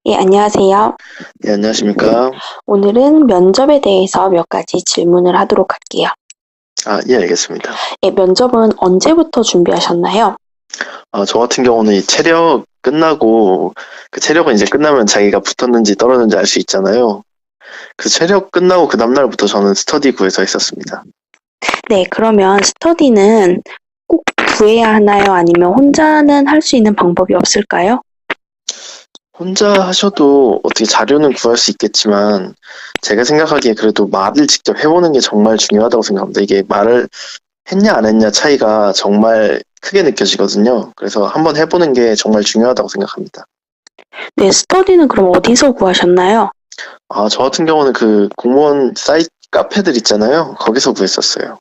예, 안녕하세요. 네, 안녕하십니까. 오늘은 면접에 대해서 몇 가지 질문을 하도록 할게요. 예, 알겠습니다. 예, 면접은 언제부터 준비하셨나요? 저 같은 경우는 이 체력 끝나고, 그 체력은 이제 끝나면 자기가 붙었는지 떨어졌는지 알 수 있잖아요. 그 체력 끝나고 그 다음날부터 저는 스터디 구에서 했었습니다. 네, 그러면 스터디는 꼭 구해야 하나요? 아니면 혼자는 할 수 있는 방법이 없을까요? 혼자 하셔도 어떻게 자료는 구할 수 있겠지만, 제가 생각하기에 그래도 말을 직접 해보는 게 정말 중요하다고 생각합니다. 이게 말을 했냐 안 했냐 차이가 정말 크게 느껴지거든요. 그래서 한번 해보는 게 정말 중요하다고 생각합니다. 네, 스터디는 그럼 어디서 구하셨나요? 저 같은 경우는 그 공무원 사이트 카페들 있잖아요. 거기서 구했었어요.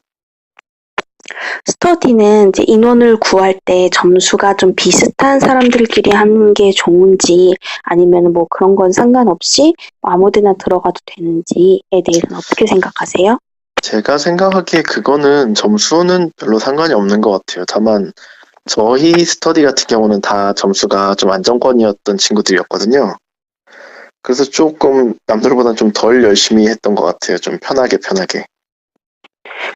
스터디는 이제 인원을 구할 때 점수가 좀 비슷한 사람들끼리 하는 게 좋은지 아니면 뭐 그런 건 상관없이 아무데나 들어가도 되는지에 대해서는 어떻게 생각하세요? 제가 생각하기에 그거는 점수는 별로 상관이 없는 것 같아요. 다만 저희 스터디 같은 경우는 다 점수가 좀 안정권이었던 친구들이었거든요. 그래서 조금 남들보다 좀 덜 열심히 했던 것 같아요. 좀 편하게.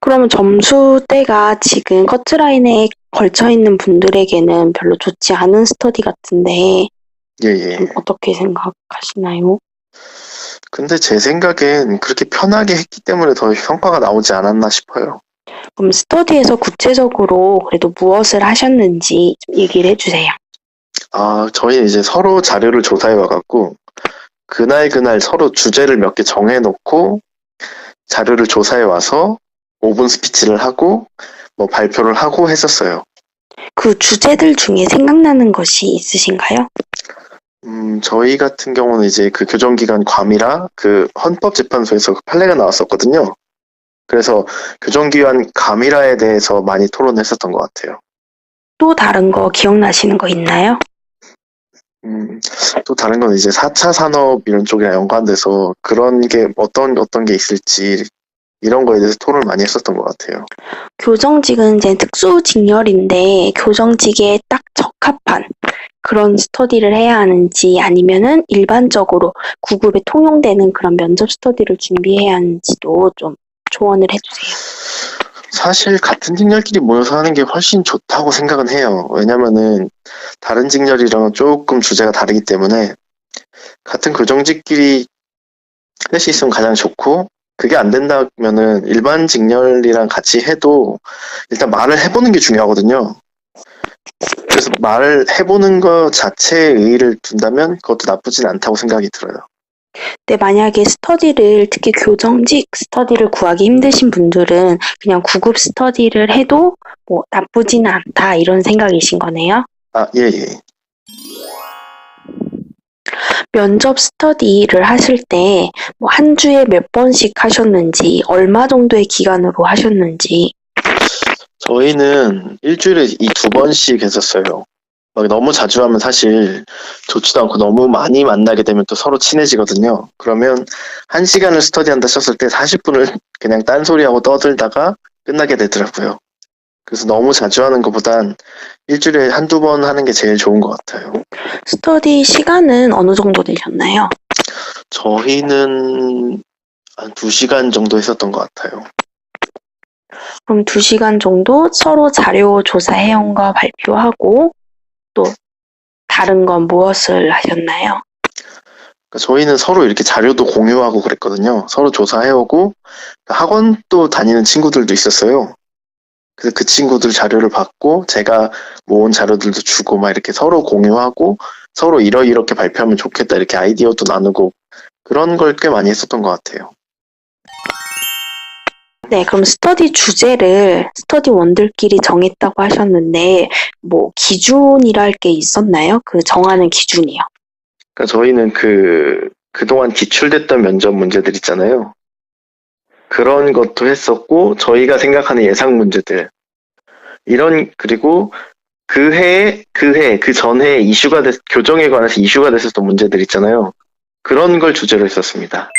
그러면 점수대가 지금 커트라인에 걸쳐 있는 분들에게는 별로 좋지 않은 스터디 같은데 예. 어떻게 생각하시나요? 근데 제 생각엔 그렇게 편하게 했기 때문에 더 성과가 나오지 않았나 싶어요. 그럼 스터디에서 구체적으로 그래도 무엇을 하셨는지 좀 얘기를 해주세요. 저희는 이제 서로 자료를 조사해 와갖고 그날 서로 주제를 몇 개 정해놓고 자료를 조사해 와서 5분 스피치를 하고 뭐 발표를 하고 했었어요. 그 주제들 중에 생각나는 것이 있으신가요? 저희 같은 경우는 이제 그 교정기관 과미라 그 헌법재판소에서 그 판례가 나왔었거든요. 그래서 교정기관 과미라에 대해서 많이 토론했었던 것 같아요. 또 다른 거 기억나시는 거 있나요? 또 다른 건 이제 4차 산업 이런 쪽이랑 연관돼서 그런 게 어떤 게 있을지 이런 거에 대해서 토론을 많이 했었던 것 같아요. 교정직은 이제 특수직렬인데 교정직에 딱 적합한 그런 스터디를 해야 하는지 아니면은 일반적으로 구급에 통용되는 그런 면접 스터디를 준비해야 하는지도 좀 조언을 해주세요. 사실 같은 직렬끼리 모여서 하는 게 훨씬 좋다고 생각은 해요. 왜냐면은 다른 직렬이랑은 조금 주제가 다르기 때문에 같은 교정직끼리 할 수 있으면 가장 좋고 그게 안 된다면은 일반 직렬이랑 같이 해도 일단 말을 해보는 게 중요하거든요. 그래서 말을 해보는 것 자체에 의의를 둔다면 그것도 나쁘진 않다고 생각이 들어요. 근데 만약에 스터디를 특히 교정직 스터디를 구하기 힘드신 분들은 그냥 구급 스터디를 해도 뭐 나쁘지는 않다 이런 생각이신 거네요. 예. 면접 스터디를 하실 때 뭐 한 주에 몇 번씩 하셨는지 얼마 정도의 기간으로 하셨는지 저희는 일주일에 이 2번씩 했었어요. 막 너무 자주 하면 사실 좋지도 않고 너무 많이 만나게 되면 또 서로 친해지거든요. 그러면 1시간을 스터디한다 쳤을 때 40분을 그냥 딴소리하고 떠들다가 끝나게 되더라고요. 그래서 너무 자주 하는 것보단 일주일에 한두 번 하는 게 제일 좋은 것 같아요. 스터디 시간은 어느 정도 되셨나요? 저희는 한 2시간 정도 했었던 것 같아요. 그럼 2시간 정도 서로 자료 조사해온 거 발표하고 또 다른 건 무엇을 하셨나요? 그러니까 저희는 서로 이렇게 자료도 공유하고 그랬거든요. 서로 조사해오고 학원도 다니는 친구들도 있었어요. 그래서 그 친구들 자료를 받고 제가 모은 자료들도 주고 막 이렇게 서로 공유하고 서로 이렇게 발표하면 좋겠다 이렇게 아이디어도 나누고 그런 걸 꽤 많이 했었던 것 같아요. 네, 그럼 스터디 주제를 스터디원들끼리 정했다고 하셨는데 뭐 기준이랄 게 있었나요? 그 정하는 기준이요. 그러니까 저희는 그동안 기출됐던 면접 문제들 있잖아요. 그런 것도 했었고 저희가 생각하는 예상 문제들 그리고 그 전해에 교정에 관해서 이슈가 됐었던 문제들 있잖아요. 그런 걸 주제로 했었습니다.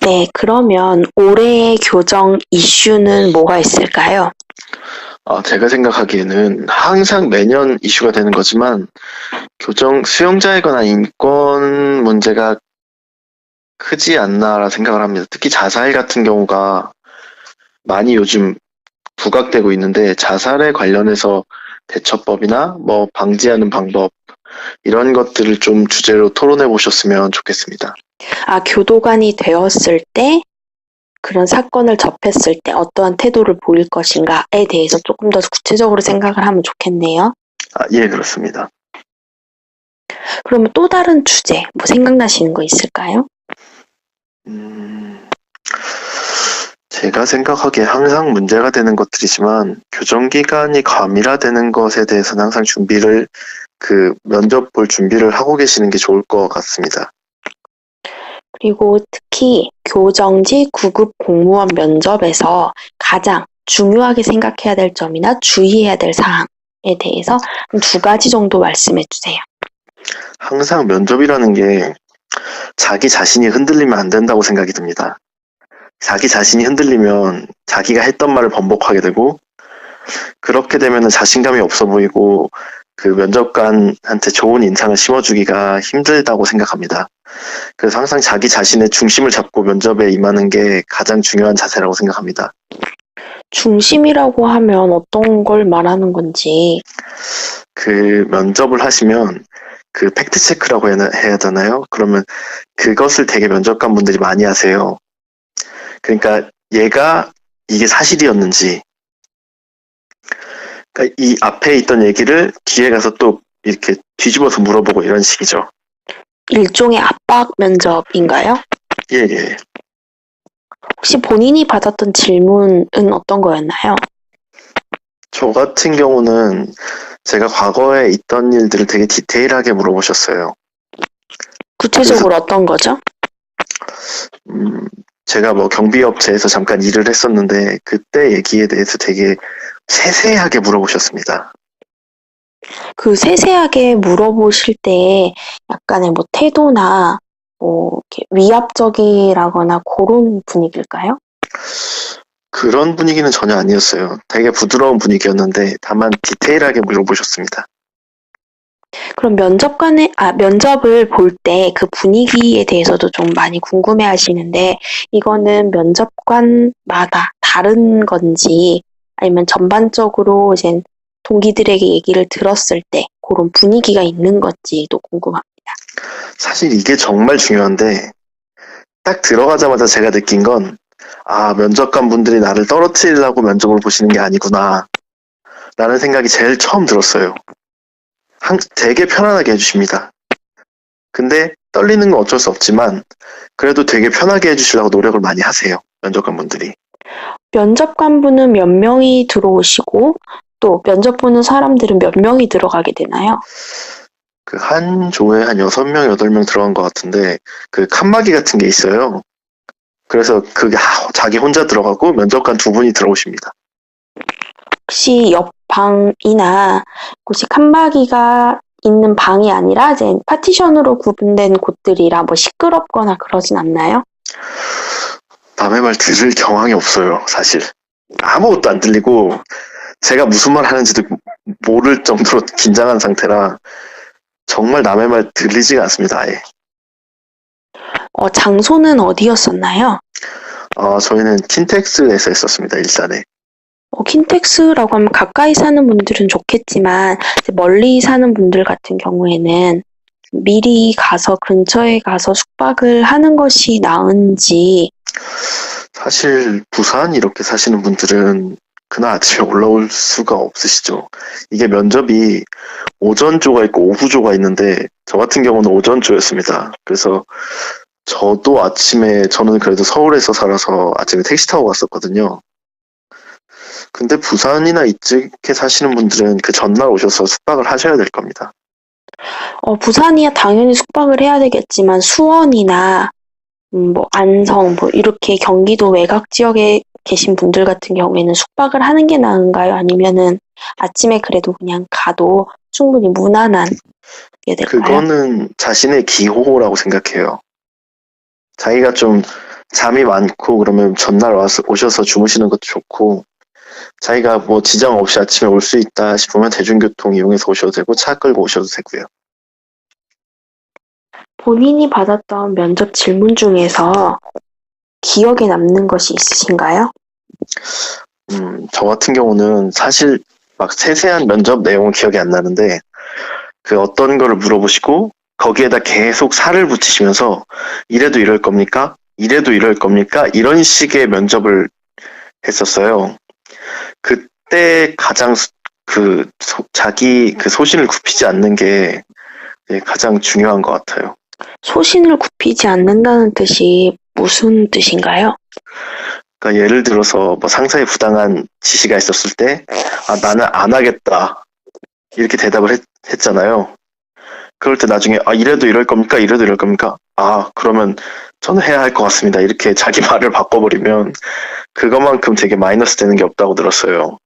네, 그러면 올해의 교정 이슈는 뭐가 있을까요? 제가 생각하기에는 항상 매년 이슈가 되는 거지만 수용자에 관한 인권 문제가 크지 않나라 생각을 합니다. 특히 자살 같은 경우가 많이 요즘 부각되고 있는데 자살에 관련해서 대처법이나 뭐 방지하는 방법 이런 것들을 좀 주제로 토론해 보셨으면 좋겠습니다. 교도관이 되었을 때 그런 사건을 접했을 때 어떠한 태도를 보일 것인가에 대해서 조금 더 구체적으로 생각을 하면 좋겠네요. 예, 그렇습니다. 그러면 또 다른 주제, 뭐 생각나시는 거 있을까요? 제가 생각하기에 항상 문제가 되는 것들이지만 교정기간이 과밀화되는 것에 대해서는 항상 면접 볼 준비를 하고 계시는 게 좋을 것 같습니다. 그리고 특히 교정직 9급 공무원 면접에서 가장 중요하게 생각해야 될 점이나 주의해야 될 사항에 대해서 한 2가지 정도 말씀해 주세요. 항상 면접이라는 게 자기 자신이 흔들리면 안 된다고 생각이 듭니다. 자기 자신이 흔들리면 자기가 했던 말을 번복하게 되고 그렇게 되면 자신감이 없어 보이고 그 면접관한테 좋은 인상을 심어주기가 힘들다고 생각합니다. 그래서 항상 자기 자신의 중심을 잡고 면접에 임하는 게 가장 중요한 자세라고 생각합니다. 중심이라고 하면 어떤 걸 말하는 건지. 그 면접을 하시면 그 팩트 체크라고 해야 되나요? 그러면 그것을 되게 면접관 분들이 많이 하세요. 그러니까 이게 사실이었는지, 그러니까 이 앞에 있던 얘기를 뒤에 가서 또 이렇게 뒤집어서 물어보고 이런 식이죠. 일종의 압박 면접인가요? 예. 혹시 본인이 받았던 질문은 어떤 거였나요? 저 같은 경우는 제가 과거에 있던 일들을 되게 디테일하게 물어보셨어요. 구체적으로 어떤 거죠? 제가 뭐 경비업체에서 잠깐 일을 했었는데 그때 얘기에 대해서 되게 세세하게 물어보셨습니다. 그 세세하게 물어보실 때 약간의 뭐 태도나 뭐 이렇게 위압적이라거나 그런 분위기일까요? 그런 분위기는 전혀 아니었어요. 되게 부드러운 분위기였는데 다만 디테일하게 물어보셨습니다. 그럼 면접을 볼 때 그 분위기에 대해서도 좀 많이 궁금해 하시는데, 이거는 면접관마다 다른 건지, 아니면 전반적으로 이제 동기들에게 얘기를 들었을 때 그런 분위기가 있는 건지도 궁금합니다. 사실 이게 정말 중요한데 딱 들어가자마자 제가 느낀 건 면접관 분들이 나를 떨어뜨리려고 면접을 보시는 게 아니구나 라는 생각이 제일 처음 들었어요. 되게 편안하게 해주십니다. 근데 떨리는 건 어쩔 수 없지만 그래도 되게 편하게 해주시려고 노력을 많이 하세요. 면접관 분들이. 면접관분은 몇 명이 들어오시고 또 면접 보는 사람들은 몇 명이 들어가게 되나요? 그 한 조에 한 6명, 8명 들어간 것 같은데 그 칸막이 같은 게 있어요. 그래서 그게 자기 혼자 들어가고 면접관 2분이 들어오십니다. 혹시 옆방이나 혹시 칸막이가 있는 방이 아니라 이제 파티션으로 구분된 곳들이라 뭐 시끄럽거나 그러진 않나요? 남의 말 들을 경황이 없어요, 사실. 아무것도 안 들리고 제가 무슨 말 하는지도 모를 정도로 긴장한 상태라 정말 남의 말 들리지가 않습니다, 아예. 장소는 어디였었나요? 저희는 킨텍스에서 했었습니다, 일산에. 킨텍스라고 하면 가까이 사는 분들은 좋겠지만 멀리 사는 분들 같은 경우에는 미리 가서 근처에 가서 숙박을 하는 것이 나은지. 사실 부산 이렇게 사시는 분들은 그날 아침에 올라올 수가 없으시죠. 이게 면접이 오전조가 있고 오후조가 있는데 저 같은 경우는 오전조였습니다. 그래서 저는 그래도 서울에서 살아서 아침에 택시 타고 갔었거든요. 근데 부산이나 이쪽에 사시는 분들은 그 전날 오셔서 숙박을 하셔야 될 겁니다. 부산이야 당연히 숙박을 해야 되겠지만 수원이나 뭐 안성 뭐 이렇게 경기도 외곽 지역에 계신 분들 같은 경우에는 숙박을 하는 게 나은가요? 아니면은 아침에 그래도 그냥 가도 충분히 무난한 게 될까요? 그거는 자신의 기호라고 생각해요. 자기가 좀 잠이 많고 그러면 전날 오셔서 주무시는 것도 좋고 자기가 뭐 지장 없이 아침에 올 수 있다 싶으면 대중교통 이용해서 오셔도 되고 차 끌고 오셔도 되고요. 본인이 받았던 면접 질문 중에서 기억에 남는 것이 있으신가요? 저 같은 경우는 사실 막 세세한 면접 내용은 기억이 안 나는데, 그 어떤 거를 물어보시고, 거기에다 계속 살을 붙이시면서, 이래도 이럴 겁니까? 이래도 이럴 겁니까? 이런 식의 면접을 했었어요. 그때 가장 자기 그 소신을 굽히지 않는 게 가장 중요한 것 같아요. 소신을 굽히지 않는다는 뜻이 무슨 뜻인가요? 그러니까 예를 들어서 뭐 상사의 부당한 지시가 있었을 때, 나는 안 하겠다. 이렇게 대답을 했잖아요. 그럴 때 나중에, 이래도 이럴 겁니까? 이래도 이럴 겁니까? 그러면 저는 해야 할 것 같습니다. 이렇게 자기 말을 바꿔버리면 그것만큼 되게 마이너스 되는 게 없다고 들었어요.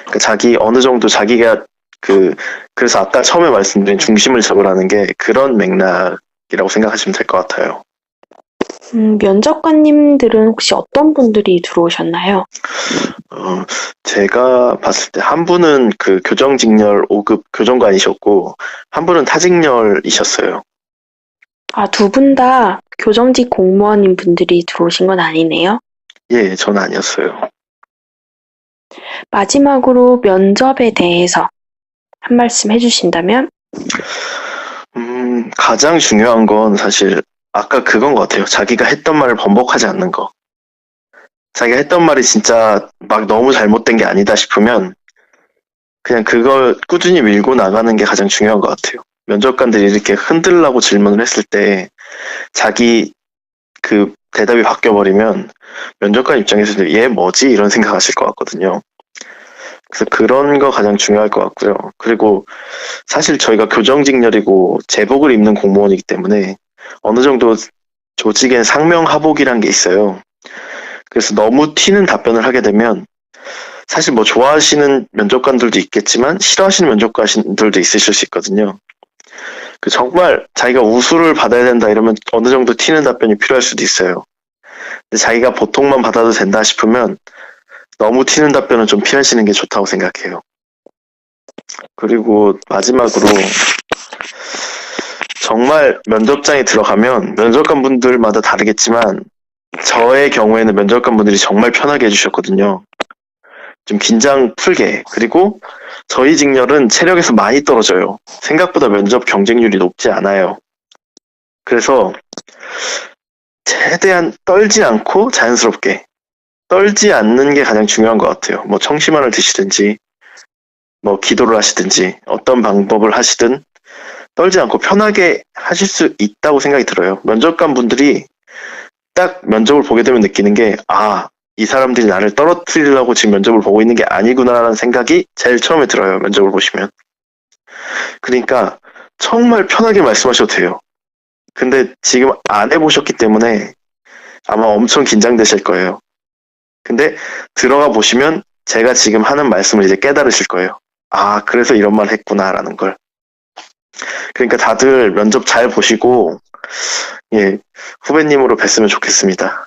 그러니까 어느 정도 자기가 그래서 아까 처음에 말씀드린 중심을 잡으라는 게 그런 맥락이라고 생각하시면 될 것 같아요. 면접관님들은 혹시 어떤 분들이 들어오셨나요? 제가 봤을 때 한 분은 그 교정직렬 5급 교정관이셨고, 한 분은 타직렬이셨어요. 두 분 다 교정직 공무원인 분들이 들어오신 건 아니네요. 예, 전 아니었어요. 마지막으로 면접에 대해서 한 말씀 해주신다면? 가장 중요한 건 사실 아까 그건 것 같아요. 자기가 했던 말을 번복하지 않는 거. 자기가 했던 말이 진짜 막 너무 잘못된 게 아니다 싶으면 그냥 그걸 꾸준히 밀고 나가는 게 가장 중요한 것 같아요. 면접관들이 이렇게 흔들라고 질문을 했을 때 자기 그 대답이 바뀌어버리면 면접관 입장에서는 얘 뭐지? 이런 생각하실 것 같거든요. 그래서 그런 거 가장 중요할 것 같고요. 그리고 사실 저희가 교정직렬이고 제복을 입는 공무원이기 때문에 어느 정도 조직엔 상명하복이란 게 있어요. 그래서 너무 튀는 답변을 하게 되면 사실 뭐 좋아하시는 면접관들도 있겠지만 싫어하시는 면접관들도 있으실 수 있거든요. 정말 자기가 우수를 받아야 된다 이러면 어느 정도 튀는 답변이 필요할 수도 있어요. 근데 자기가 보통만 받아도 된다 싶으면 너무 튀는 답변은 좀 피하시는 게 좋다고 생각해요. 그리고 마지막으로 정말 면접장에 들어가면 면접관 분들마다 다르겠지만 저의 경우에는 면접관 분들이 정말 편하게 해주셨거든요. 좀 긴장 풀게. 그리고 저희 직렬은 체력에서 많이 떨어져요. 생각보다 면접 경쟁률이 높지 않아요. 그래서 최대한 떨지 않고 자연스럽게 떨지 않는 게 가장 중요한 것 같아요. 뭐 청심환을 드시든지 뭐 기도를 하시든지 어떤 방법을 하시든 떨지 않고 편하게 하실 수 있다고 생각이 들어요. 면접관 분들이 딱 면접을 보게 되면 느끼는 게 이 사람들이 나를 떨어뜨리려고 지금 면접을 보고 있는 게 아니구나라는 생각이 제일 처음에 들어요. 면접을 보시면. 그러니까 정말 편하게 말씀하셔도 돼요. 근데 지금 안 해보셨기 때문에 아마 엄청 긴장되실 거예요. 근데 들어가 보시면 제가 지금 하는 말씀을 이제 깨달으실 거예요. 그래서 이런 말 했구나라는 걸. 그러니까 다들 면접 잘 보시고 후배님으로 뵀으면 좋겠습니다.